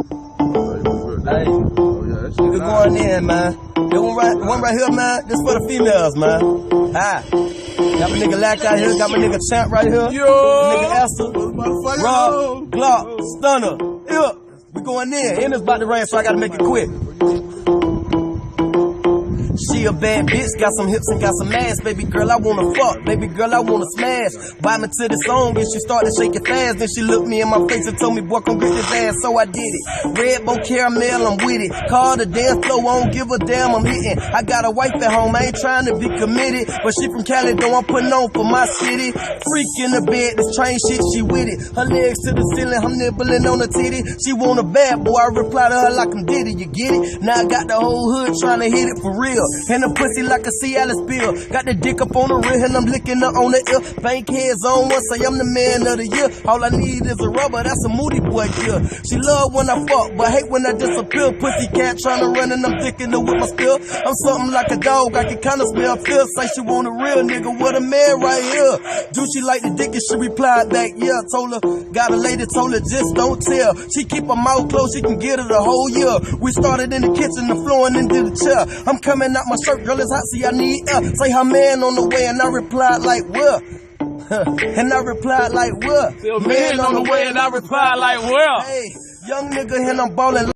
Hey, nigga going in, man. The one right here, man, this for the females, man. Hi. Got my nigga Lack out here, got my nigga Champ right here. Yo! Nigga Esther, Rob, Glock, Stunner. Yeah. We going in. And it's about to rain, so I gotta make it quick. She a bad bitch, got some hips and got some ass. Baby girl, I wanna fuck. Baby girl, I wanna smash. Vibe me to the song and she started shaking fast. Then she looked me in my face and told me, boy, come get this ass. So I did it. Red Bull caramel, I'm with it. Call the dance floor, I don't give a damn, I'm hitting. I got a wife at home, I ain't trying to be committed. But she from Cali, though I'm putting on for my city. Freak in the bed, this train shit, she with it. Her legs to the ceiling, I'm nibbling on the titty. She want a bad boy, I reply to her like I'm Diddy, you get it? Now I got the whole hood trying to hit it for real. And the pussy like a Cialis bill. Got the dick up on the rear and I'm licking her on the ear. Bank heads on one, say I'm the man of the year. All I need is a rubber, that's a moody boy gear. She love when I fuck, but hate when I disappear. Pussy cat tryna run and I'm thinking her with my spill. I'm something like a dog, I can kinda smell feel. Say she want a real nigga, what a man right here. Do she like the dick and she replied back, yeah. Told her, got a lady, told her just don't tell. She keep her mouth closed, she can get her the whole year. We started in the kitchen, the floor and into the chair. I'm coming out my shirt, girl, it's hot, see I need air. Say her man on the way and I replied like, what? And I replied like, what? Man on the way and I replied like, well. Hey, young nigga and I'm ballin'.